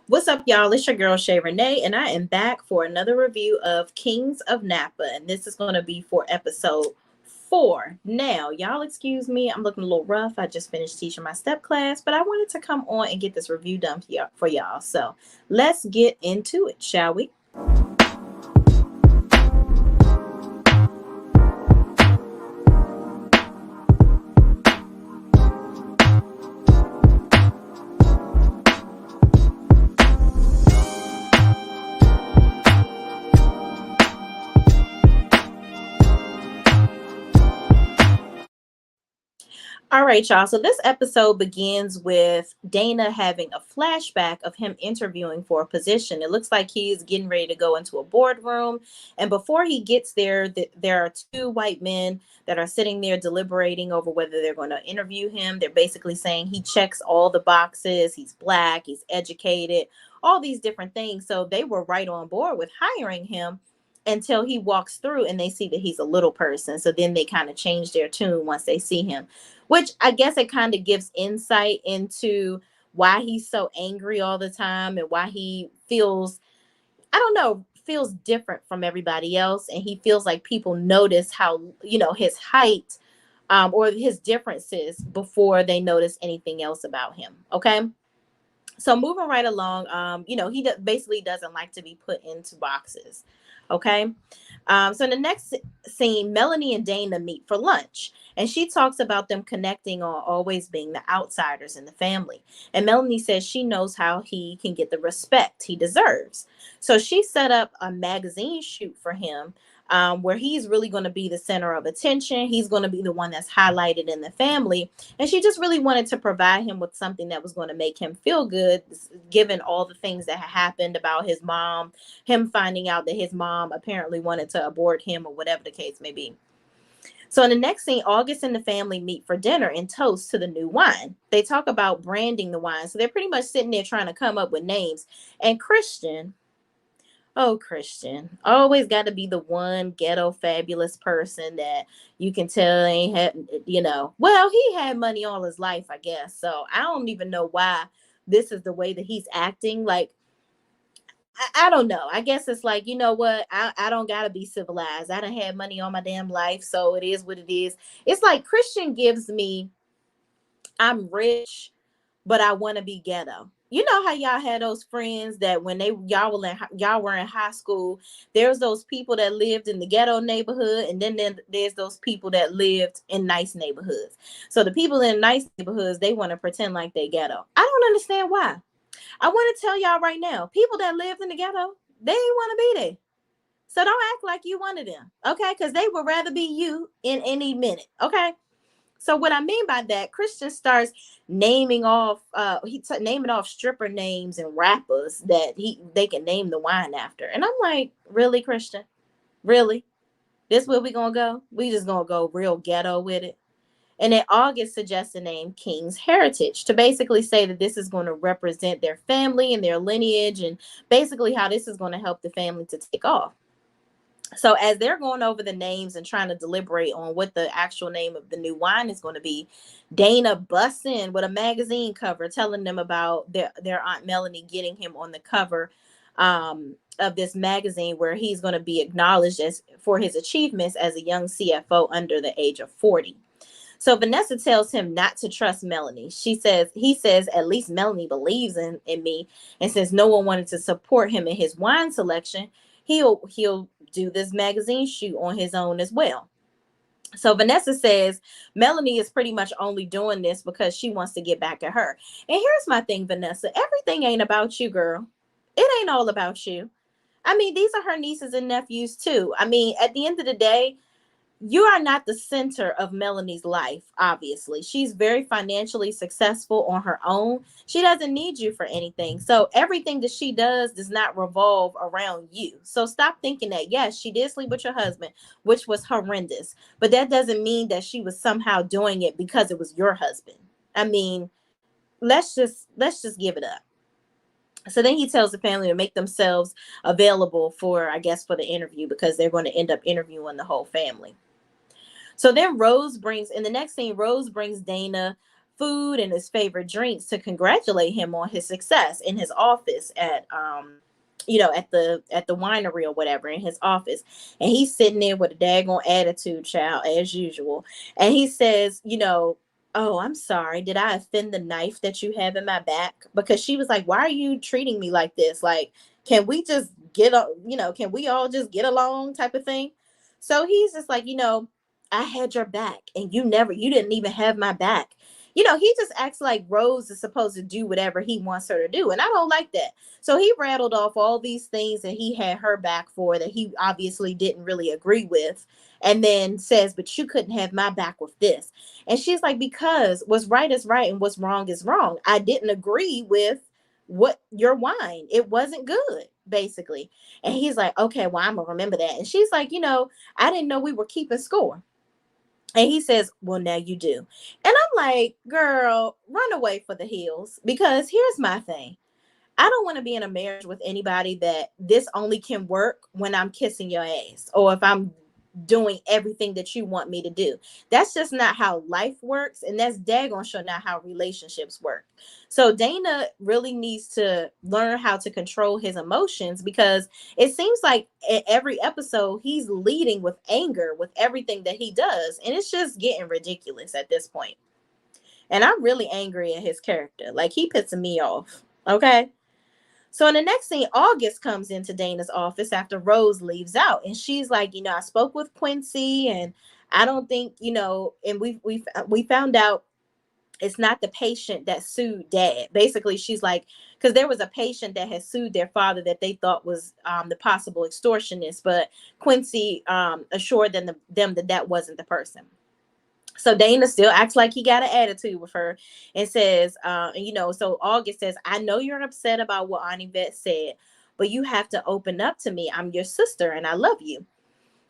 What's up, y'all? It's your girl Shay Renee, and I am back for another review of Kings of Napa, and this is going to be for episode 4. Now, y'all, excuse me, I'm looking a little rough. I just finished teaching my step class, but I wanted to come on and get this review done for y'all. So let's get into it, shall we? All right, y'all. So this episode begins with Dana having a flashback of him interviewing for a position. It looks like he's getting ready to go into a boardroom. And before he gets there, there are two white men that are sitting there deliberating over whether they're going to interview him. They're basically saying he checks all the boxes. He's black, he's educated, all these different things. So they were right on board with hiring him until he walks through and they see that he's a little person. So then they kind of change their tune once they see him, which I guess it kind of gives insight into why he's so angry all the time and why he feels, I don't know, feels different from everybody else. And he feels like people notice how, his height or his differences before they notice anything else about him. Okay. So moving right along, he basically doesn't like to be put into boxes. Okay. So in the next scene, Melanie and Dana meet for lunch, and she talks about them connecting on always being the outsiders in the family. And Melanie says she knows how he can get the respect he deserves. So she set up a magazine shoot for him, where he's really going to be the center of attention. He's going to be the one that's highlighted in the family. And she just really wanted to provide him with something that was going to make him feel good, given all the things that had happened about his mom, him finding out that his mom apparently wanted to abort him or whatever the case may be. So in the next scene, August and the family meet for dinner and toast to the new wine. They talk about branding the wine. So they're pretty much sitting there trying to come up with names. And Christian, oh, Christian, always got to be the one ghetto fabulous person that you can tell ain't had, well, he had money all his life, I guess. So I don't even know why this is the way that he's acting. Like, I don't know. I guess it's like, you know what? I don't got to be civilized. I done had money all my damn life. So it is what it is. It's like Christian gives me, I'm rich, but I want to be ghetto. You know how y'all had those friends that when y'all were in high school, there's those people that lived in the ghetto neighborhood, and then there's those people that lived in nice neighborhoods. So the people in nice neighborhoods, they want to pretend like they ghetto. I don't understand why. I want to tell y'all right now, people that lived in the ghetto, they ain't want to be there. So don't act like you one of them, okay? Because they would rather be you in any minute, okay? So what I mean by that, Christian starts naming off, naming off stripper names and rappers that they can name the wine after, and I'm like, really, Christian, really? This where we gonna go? We just gonna go real ghetto with it? And then August suggests the name King's Heritage to basically say that this is going to represent their family and their lineage, and basically how this is going to help the family to take off. So as they're going over the names and trying to deliberate on what the actual name of the new wine is going to be, Dana busts in with a magazine cover telling them about their Aunt Melanie getting him on the cover of this magazine, where he's going to be acknowledged as for his achievements as a young CFO under the age of 40. So Vanessa tells him not to trust Melanie. He says, at least Melanie believes in me. And since no one wanted to support him in his wine selection, he'll do this magazine shoot on his own as well. So Vanessa says Melanie is pretty much only doing this because she wants to get back at her. And here's my thing, Vanessa. Everything ain't about you, girl. It ain't all about you. I mean, these are her nieces and nephews too. I mean, at the end of the day, you are not the center of Melanie's life, obviously. She's very financially successful on her own. She doesn't need you for anything. So everything that she does not revolve around you. So stop thinking that, yes, she did sleep with your husband, which was horrendous. But that doesn't mean that she was somehow doing it because it was your husband. I mean, let's just give it up. So then he tells the family to make themselves available for, I guess, for the interview, because they're going to end up interviewing the whole family. So then in the next scene, Rose brings Dana food and his favorite drinks to congratulate him on his success in his office at at the winery or whatever, in his office. And he's sitting there with a daggone attitude, child, as usual. And he says, "Oh, I'm sorry. Did I offend the knife that you have in my back?" Because she was like, "Why are you treating me like this? Like, can we just can we all just get along?" type of thing. So he's just like, "I had your back and you didn't even have my back." He just acts like Rose is supposed to do whatever he wants her to do. And I don't like that. So he rattled off all these things that he had her back for that he obviously didn't really agree with. And then says, "But you couldn't have my back with this." And she's like, "Because what's right is right and what's wrong is wrong. I didn't agree with what your wine. It wasn't good, basically." And he's like, "Okay, well, I'm gonna remember that." And she's like, "I didn't know we were keeping score." And he says, "Well, now you do." And I'm like, "Girl, run away for the hills." Because here's my thing. I don't want to be in a marriage with anybody that this only can work when I'm kissing your ass or if I'm doing everything that you want me to do. That's just not how life works. And that's daggone sure not how relationships work. So Dana really needs to learn how to control his emotions, because it seems like in every episode he's leading with anger with everything that he does. And it's just getting ridiculous at this point. And I'm really angry at his character. Like, he pissing me off. Okay. So in the next scene, August comes into Dana's office after Rose leaves out, and she's like, "I spoke with Quincy, and I don't think, and we found out it's not the patient that sued Dad." Basically, she's like, because there was a patient that had sued their father that they thought was the possible extortionist, but Quincy assured them that that wasn't the person. So Dana still acts like he got an attitude with her and says, so August says, "I know you're upset about what Auntie Vet said, but you have to open up to me. I'm your sister and I love you."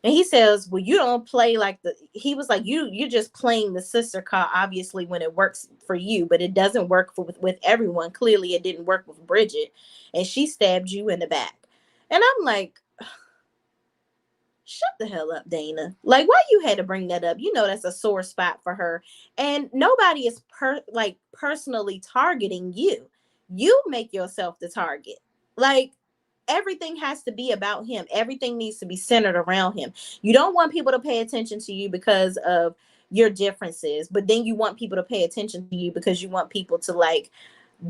And he says, "Well, you don't play like he was like, you're just playing the sister card, obviously, when it works for you, but it doesn't work with everyone. Clearly it didn't work with Bridget, and she stabbed you in the back." And I'm like, shut the hell up, Dana. Like, why you had to bring that up? That's a sore spot for her. And nobody is personally targeting you. You make yourself the target. Like, everything has to be about him. Everything needs to be centered around him. You don't want people to pay attention to you because of your differences, but then you want people to pay attention to you because you want people to like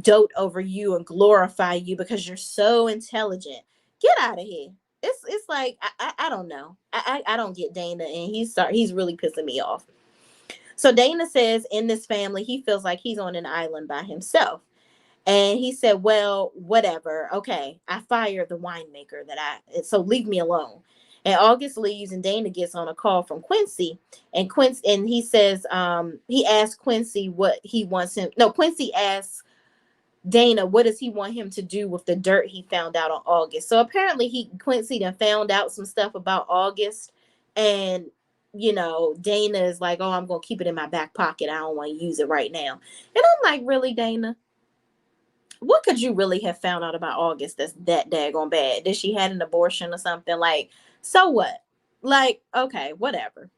dote over you and glorify you because you're so intelligent. Get out of here. It's like I don't know. I don't get Dana, and he's really pissing me off. So Dana says in this family he feels like he's on an island by himself. And he said, "Well, whatever. Okay, I fired the winemaker so leave me alone." And August leaves, and Dana gets on a call from Quincy. And he says, he asks Quincy what he wants him. No, Quincy asks Dana, what does he want him to do with the dirt he found out on August? So apparently Quincy done found out some stuff about August, and Dana is like, "Oh, I'm gonna keep it in my back pocket. I don't want to use it right now." And I'm like, really, Dana? What could you really have found out about August that's that daggone bad? Did she had an abortion or something? Like, so what? Like, okay, whatever.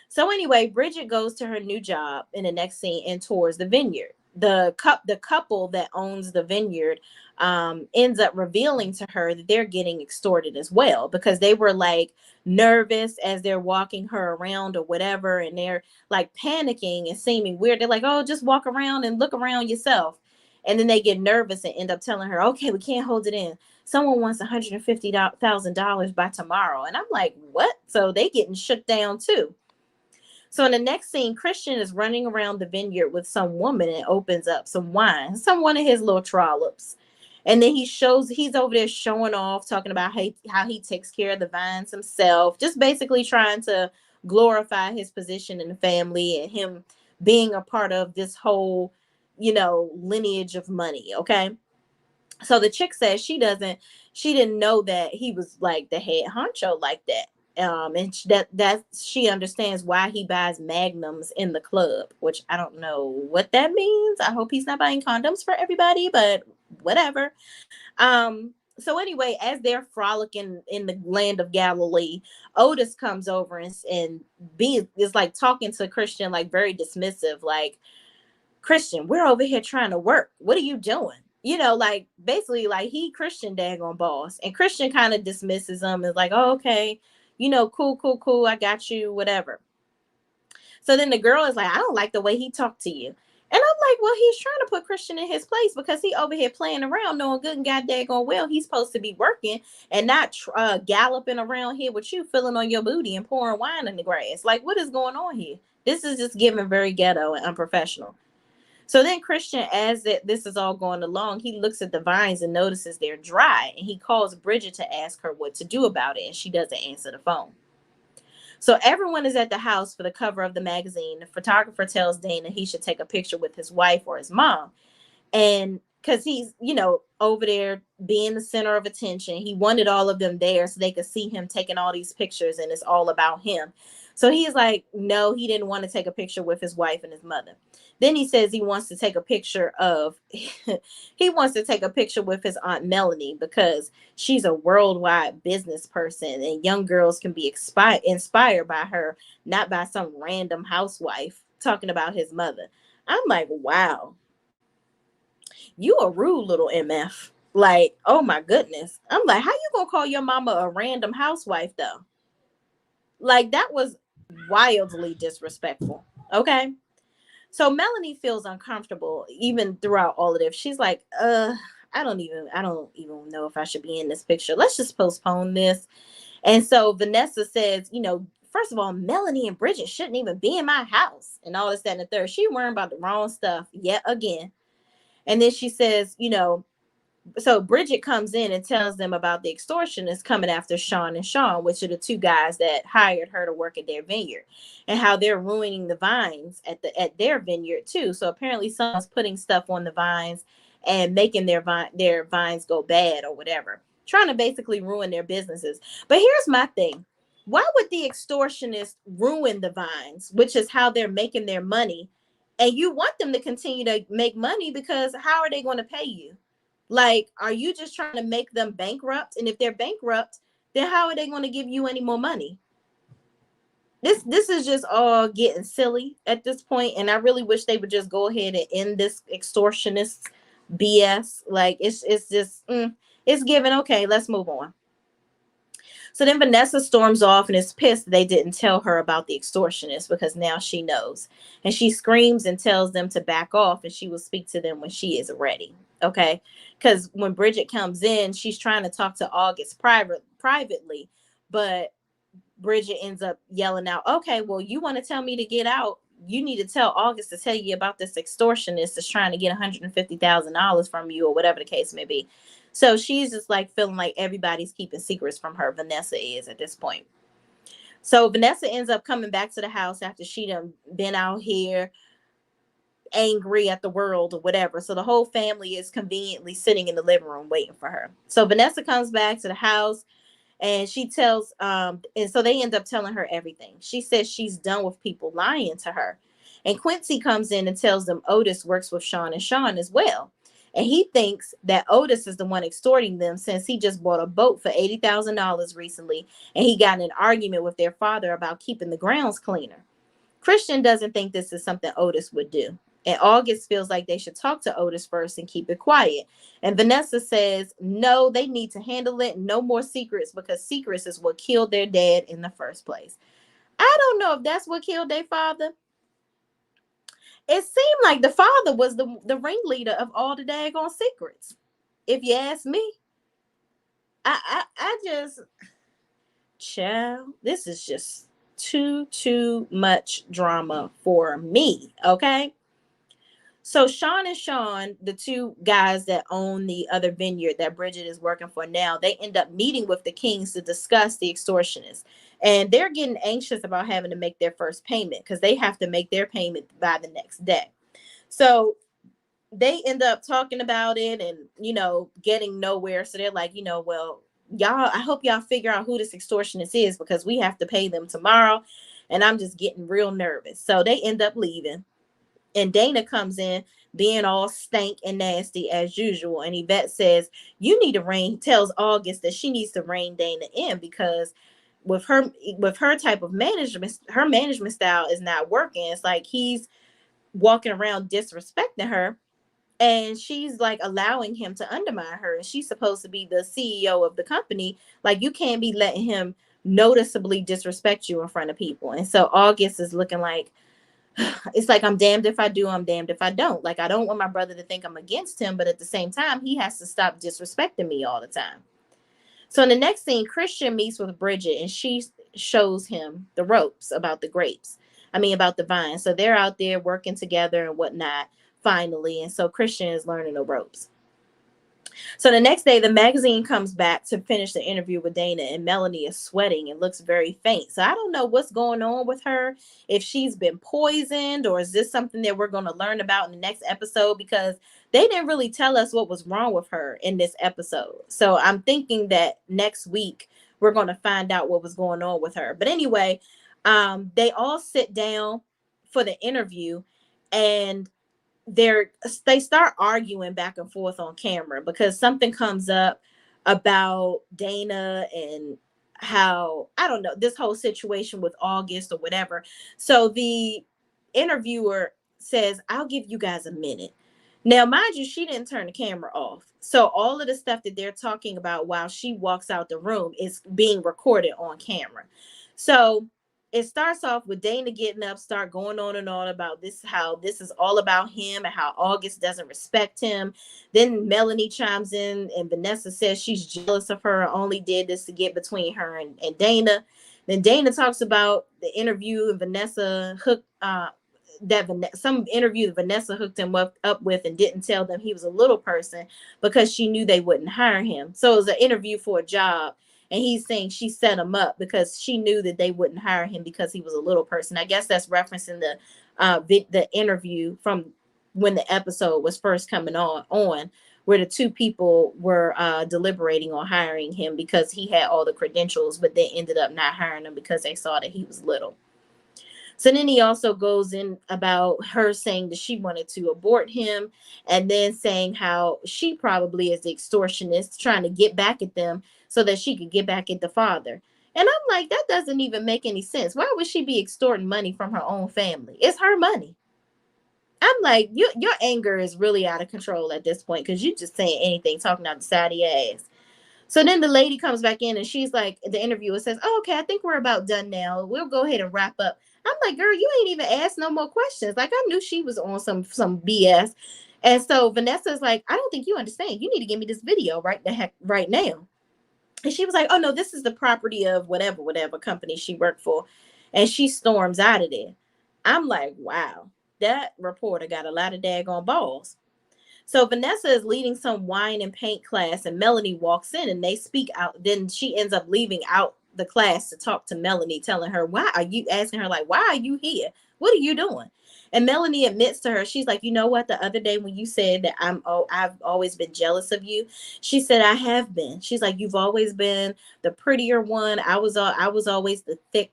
So anyway, Bridget goes to her new job in the next scene and tours the vineyard. The couple that owns the vineyard ends up revealing to her that they're getting extorted as well, because they were like nervous as they're walking her around or whatever, and they're like panicking and seeming weird. They're like, "Oh, just walk around and look around yourself." And then they get nervous and end up telling her, "Okay, we can't hold it in. Someone wants $150,000 by tomorrow." And I'm like, "What?" So they getting shook down too. So in the next scene, Christian is running around the vineyard with some woman and opens up some wine, some one of his little trollops. And then he's over there showing off, talking about how he takes care of the vines himself, just basically trying to glorify his position in the family and him being a part of this whole, lineage of money. Okay. So the chick says she didn't know that he was like the head honcho like that. And that she understands why he buys magnums in the club, which I don't know what that means. I hope he's not buying condoms for everybody, but whatever. So anyway, as they're frolicking in the land of Galilee, Otis comes over and is like talking to Christian like very dismissive, like, Christian, we're over here trying to work. What are you doing? You know, like basically like he Christian daggone boss. And Christian kind of dismisses him and is like, oh, okay, you know, cool, cool, cool. I got you, whatever. So then the girl is like, I don't like the way he talked to you. And I'm like, well, he's trying to put Christian in his place because he over here playing around, knowing good and goddamn well he's supposed to be working and not galloping around here with you, filling on your booty and pouring wine in the grass. Like, what is going on here? This is just giving very ghetto and unprofessional. So then Christian, as this is all going along, he looks at the vines and notices they're dry, and he calls Bridget to ask her what to do about it, and she doesn't answer the phone. So everyone is at the house for the cover of the magazine. The photographer tells Dana he should take a picture with his wife or his mom. And because he's, you know, over there being the center of attention, he wanted all of them there so they could see him taking all these pictures and it's all about him. So he's like, no, he didn't want to take a picture with his wife and his mother. Then he says he wants to take a picture with his Aunt Melanie because she's a worldwide business person and young girls can be inspired by her, not by some random housewife talking about his mother. I'm like, wow, you a rude little MF. Like, oh my goodness. I'm like, how you gonna call your mama a random housewife though? Like, that was wildly disrespectful. Okay. So Melanie feels uncomfortable even throughout all of this. She's like, I don't even know if I should be in this picture. Let's just postpone this. And so Vanessa says, you know, first of all, Melanie and Bridget shouldn't even be in my house and all this, that, and the third. She worrying about the wrong stuff yet again. And then she says, you know, so Bridget comes in and tells them about the extortionists coming after Sean and Sean, which are the two guys that hired her to work at their vineyard, and how they're ruining the vines at their vineyard too. So apparently someone's putting stuff on the vines and making their vines go bad or whatever, trying to basically ruin their businesses. But here's my thing. Why would the extortionists ruin the vines, which is how they're making their money? And you want them to continue to make money because how are they going to pay you? Like, are you just trying to make them bankrupt? And if they're bankrupt, then how are they going to give you any more money? This is just all getting silly at this point, and I really wish they would just go ahead and end this extortionist BS. Like, it's just it's given. Okay, let's move on. So then Vanessa storms off and is pissed they didn't tell her about the extortionist because now she knows. And she screams and tells them to back off and she will speak to them when she is ready. Okay? Because when Bridget comes in, she's trying to talk to August privately, but Bridget ends up yelling out, okay, well, you want to tell me to get out? You need to tell August to tell you about this extortionist that's trying to get $150,000 from you or whatever the case may be. So she's just like feeling like everybody's keeping secrets from her. Vanessa is at this point. So Vanessa ends up coming back to the house after she done been out here angry at the world or whatever. So the whole family is conveniently sitting in the living room waiting for her. So Vanessa comes back to the house and she tells, and so they end up telling her everything. She says she's done with people lying to her. And Quincy comes in and tells them Otis works with Sean and Sean as well. And he thinks that Otis is the one extorting them since he just bought a boat for $80,000 recently. And he got in an argument with their father about keeping the grounds cleaner. Christian doesn't think this is something Otis would do. And August feels like they should talk to Otis first and keep it quiet. And Vanessa says, no, they need to handle it. No more secrets because secrets is what killed their dad in the first place. I don't know if that's what killed their father. It seemed like the father was the ringleader of all the daggone secrets. If you ask me, I just, child, this is just too much drama for me. Okay. So Sean and Sean, the two guys that own the other vineyard that Bridget is working for now, they end up meeting with the Kings to discuss the extortionist. And they're getting anxious about having to make their first payment because they have to make their payment by the next day. So they end up talking about it and, you know, getting nowhere. So they're like, you know, well, y'all, I hope y'all figure out who this extortionist is because we have to pay them tomorrow. And I'm just getting real nervous. So they end up leaving. And Dana comes in being all stank and nasty as usual. And Yvette says, you need to tells August that she needs to rein Dana in because with her type of management, her management style is not working. It's like he's walking around disrespecting her, and she's like allowing him to undermine her, and she's supposed to be the CEO of the company. Like, you can't be letting him noticeably disrespect you in front of people. And so August is looking like, it's like, I'm damned if I do, I'm damned if I don't. Like, I don't want my brother to think I'm against him, but at the same time, he has to stop disrespecting me all the time. So in the next scene, Christian meets with Bridget, and she shows him the ropes about the grapes. I mean, about the vine. So they're out there working together and whatnot, finally. And so Christian is learning the ropes. So the next day, the magazine comes back to finish the interview with Dana, and Melanie is sweating and looks very faint. So I don't know what's going on with her, if she's been poisoned, or is this something that we're going to learn about in the next episode, because they didn't really tell us what was wrong with her in this episode. So I'm thinking that next week we're going to find out what was going on with her. But anyway, they all sit down for the interview, and they start arguing back and forth on camera because something comes up about Dana and how, I don't know, this whole situation with August or whatever. So the interviewer says, I'll give you guys a minute. Now, mind you, she didn't turn the camera off. So all of the stuff that they're talking about while she walks out the room is being recorded on camera. So it starts off with Dana getting up, start going on and on about this, how this is all about him and how August doesn't respect him. Then Melanie chimes in, and Vanessa says she's jealous of her, only did this to get between her and Dana. Then Dana talks about the interview and Vanessa hooked some interview that Vanessa hooked him up with and didn't tell them he was a little person because she knew they wouldn't hire him. So it was an interview for a job, and he's saying she set him up because she knew that they wouldn't hire him because he was a little person. I guess that's referencing the interview from when the episode was first coming on where the two people were deliberating on hiring him because he had all the credentials, but they ended up not hiring him because they saw that he was little. So then he also goes in about her saying that she wanted to abort him, and then saying how she probably is the extortionist trying to get back at them so that she could get back at the father. And I'm like, that doesn't even make any sense. Why would she be extorting money from her own family? It's her money. I'm like, your anger is really out of control at this point because you just saying anything, talking out the side of your ass. So then the lady comes back in, and she's like, the interviewer says, oh, okay, I think we're about done now. We'll go ahead and wrap up. I'm like, girl, you ain't even asked no more questions. Like, I knew she was on some BS. And so Vanessa's like, I don't think you understand. You need to give me this video right now. And she was like, oh no, this is the property of whatever company she worked for. And she storms out of there. I'm like, wow, that reporter got a lot of daggone balls. So Vanessa is leading some wine and paint class, and Melanie walks in and they speak out. Then she ends up leaving out the class to talk to Melanie, telling her, why are you asking her, like, why are you here? What are you doing? And Melanie admits to her, she's like, you know what? The other day when you said that I've always been jealous of you, she said, I have been. She's like, you've always been the prettier one. I was always the thick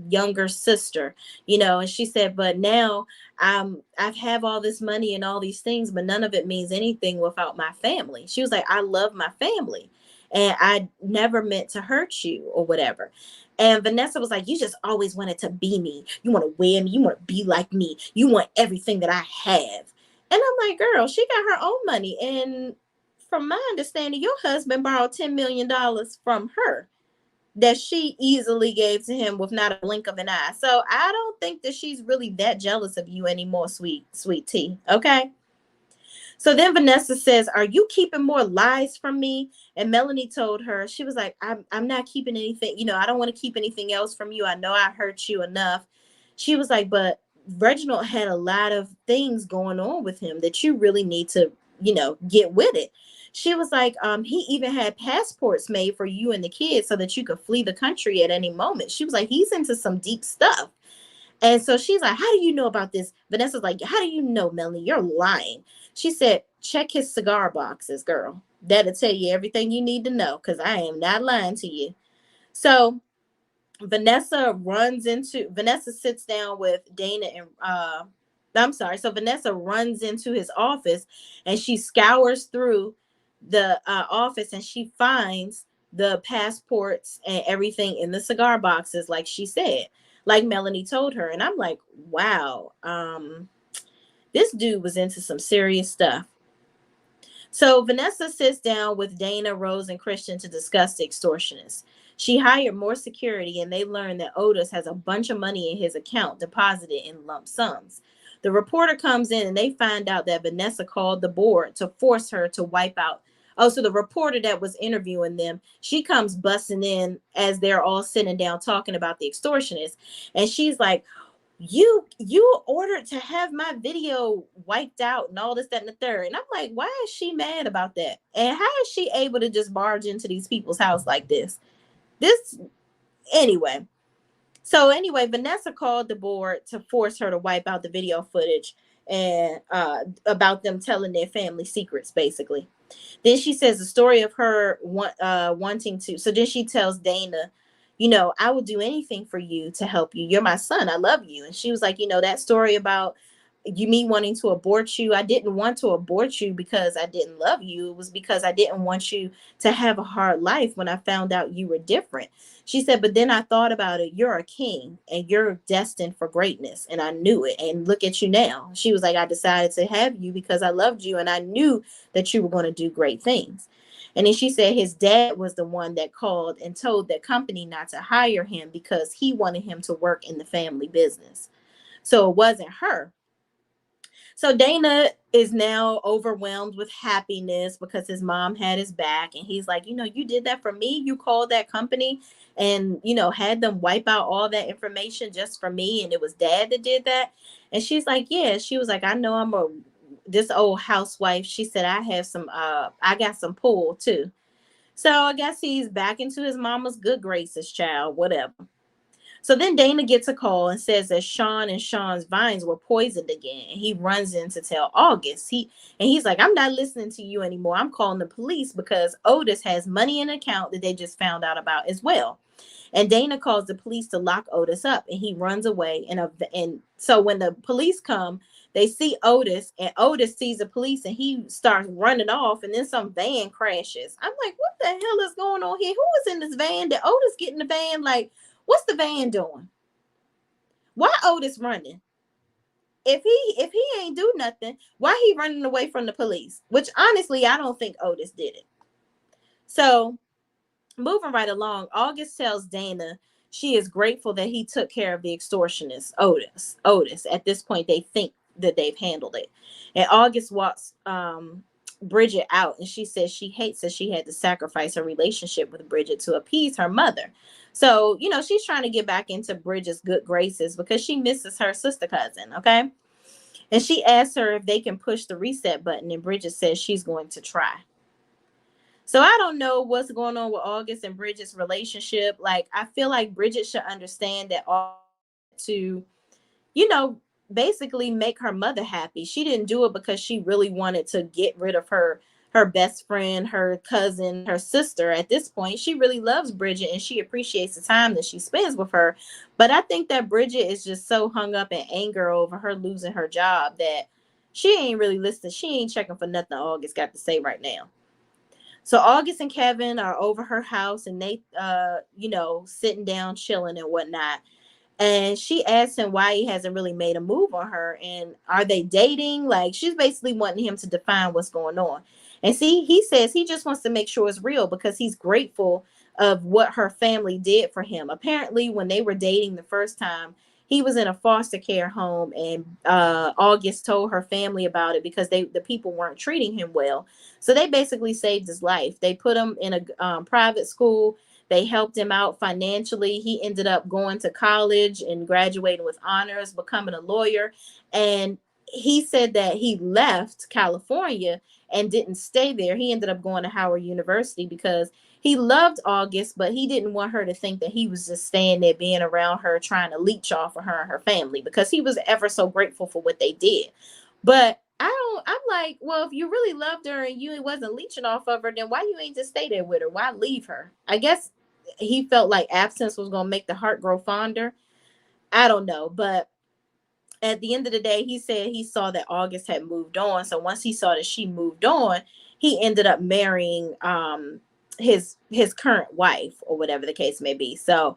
younger sister, you know. And she said, but now I have all this money and all these things, but none of it means anything without my family. She was like, I love my family, and I never meant to hurt you or whatever. And Vanessa was like, you just always wanted to be me. You want to wear me. You want to be like me. You want everything that I have. And I'm like, girl, she got her own money. And from my understanding, your husband borrowed $10 million from her that she easily gave to him with not a blink of an eye. So I don't think that she's really that jealous of you anymore, sweet tea. Okay. So then Vanessa says, are you keeping more lies from me? And Melanie told her, she was like, I'm not keeping anything. You know, I don't want to keep anything else from you. I know I hurt you enough. She was like, but Reginald had a lot of things going on with him that you really need to, you know, get with it. She was like, he even had passports made for you and the kids so that you could flee the country at any moment. She was like, he's into some deep stuff. And so she's like, how do you know about this? Vanessa's like, how do you know, Melanie? You're lying. She said, check his cigar boxes, girl. That'll tell you everything you need to know, because I am not lying to you. So Vanessa sits down with Dana and I'm sorry. So Vanessa runs into his office, and she scours through the office, and she finds the passports and everything in the cigar boxes, like she said, like Melanie told her. And I'm like, wow. This dude was into some serious stuff. So Vanessa sits down with Dana, Rose, and Christian to discuss the extortionists. She hired more security, and they learn that Otis has a bunch of money in his account deposited in lump sums. The reporter comes in, and they find out that Vanessa called the board to force her to wipe out. Oh, so the reporter that was interviewing them, she comes busting in as they're all sitting down talking about the extortionists. And she's like, you ordered to have my video wiped out and all this, that, and the third. And I'm like, why is she mad about that? And how is she able to just barge into these people's house like this? Anyway. So anyway, Vanessa called the board to force her to wipe out the video footage and about them telling their family secrets, basically. Then she says the story of her wanting to. So then she tells Dana, I will do anything for you to help you. You're my son. I love you. And she was like, that story about me wanting to abort you. I didn't want to abort you because I didn't love you. It was because I didn't want you to have a hard life when I found out you were different. She said, but then I thought about it. You're a king and you're destined for greatness. And I knew it. And look at you now. She was like, I decided to have you because I loved you and I knew that you were going to do great things. And then she said his dad was the one that called and told that company not to hire him because he wanted him to work in the family business. So it wasn't her. So Dana is now overwhelmed with happiness because his mom had his back. And he's like, you did that for me. You called that company and, had them wipe out all that information just for me. And it was dad that did that. And she's like, yeah. She was like, I know this old housewife. She said, I got some pull too. So I guess he's back into his mama's good graces, child, whatever. So then Dana gets a call and says that Sean and Sean's vines were poisoned again. And he runs in to tell August. He's like, I'm not listening to you anymore. I'm calling the police because Otis has money in an account that they just found out about as well. And Dana calls the police to lock Otis up and he runs away. And so when the police come, they see Otis and Otis sees the police and he starts running off and then some van crashes. I'm like, what the hell is going on here? Who was in this van? Did Otis get in the van? Like, what's the van doing? Why Otis running? If he ain't do nothing, why he running away from the police? Which honestly, I don't think Otis did it. So moving right along, August tells Dana she is grateful that he took care of the extortionist, Otis. At this point, they think that they've handled it. And August walks Bridget out and she says she hates that she had to sacrifice her relationship with Bridget to appease her mother. So, she's trying to get back into Bridget's good graces because she misses her sister cousin, okay? And she asks her if they can push the reset button and Bridget says she's going to try. So I don't know what's going on with August and Bridget's relationship. Like, I feel like Bridget should understand that to, basically make her mother happy. She didn't do it because she really wanted to get rid of her best friend, her cousin, her sister. At this point, she really loves Bridget and she appreciates the time that she spends with her. But I think that Bridget is just so hung up in anger over her losing her job that she ain't really listening. She ain't checking for nothing August got to say right now. So August and Kevin are over her house and they, sitting down, chilling and whatnot. And she asked him why he hasn't really made a move on her. And are they dating? Like, she's basically wanting him to define what's going on. And see, he says he just wants to make sure it's real because he's grateful of what her family did for him. Apparently, when they were dating the first time, he was in a foster care home and August told her family about it because the people weren't treating him well. So they basically saved his life. They put him in a private school. They helped him out financially. He ended up going to college and graduating with honors, becoming a lawyer. And he said that he left California and didn't stay there. He ended up going to Howard University because he loved August, but he didn't want her to think that he was just staying there being around her, trying to leech off of her and her family because he was ever so grateful for what they did. But I'm like, well, if you really loved her and you wasn't leeching off of her, then why you ain't just stay there with her? Why leave her? I guess he felt like absence was going to make the heart grow fonder. I don't know. But at the end of the day, he said he saw that August had moved on. So once he saw that she moved on, he ended up marrying his current wife or whatever the case may be. So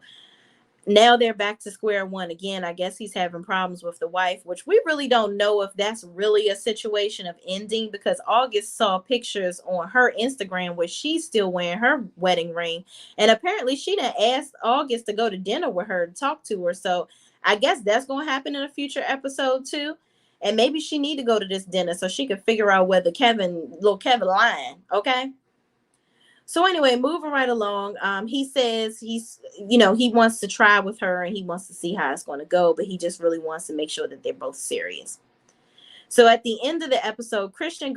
now they're back to square one again. I guess he's having problems with the wife, which we really don't know if that's really a situation of ending, because August saw pictures on her Instagram where she's still wearing her wedding ring. And apparently she didn't ask August to go to dinner with her and talk to her. So I guess that's going to happen in a future episode too. And maybe she need to go to this dinner so she could figure out whether little Kevin lying. Okay. So anyway, moving right along, he says he wants to try with her and he wants to see how it's going to go, but he just really wants to make sure that they're both serious. So at the end of the episode, Christian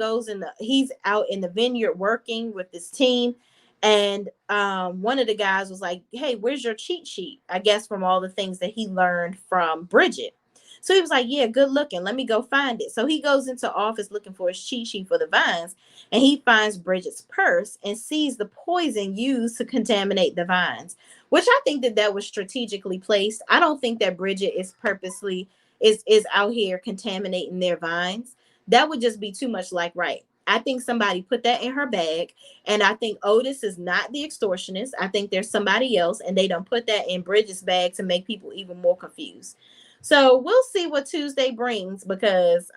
he's out in the vineyard working with this team. And one of the guys was like, hey, where's your cheat sheet? I guess from all the things that he learned from Bridget. So he was like, yeah, good looking. Let me go find it. So he goes into office looking for his cheat sheet for the vines. And he finds Bridget's purse and sees the poison used to contaminate the vines, which I think that was strategically placed. I don't think that Bridget is purposely is out here contaminating their vines. That would just be too much like right. I think somebody put that in her bag, and I think Otis is not the extortionist. I think there's somebody else, and they don't put that in Bridget's bag to make people even more confused. So we'll see what Tuesday brings, because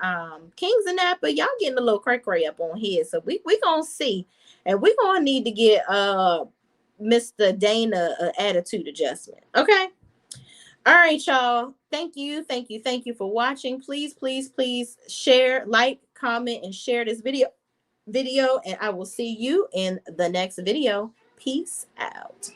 Kings and Napa, y'all getting a little cray up on here. So we gonna see, and we gonna need to get Mr. Dana an attitude adjustment. Okay. All right, y'all. Thank you for watching. Please share, like, comment, and share this video, and I will see you in the next video. Peace out.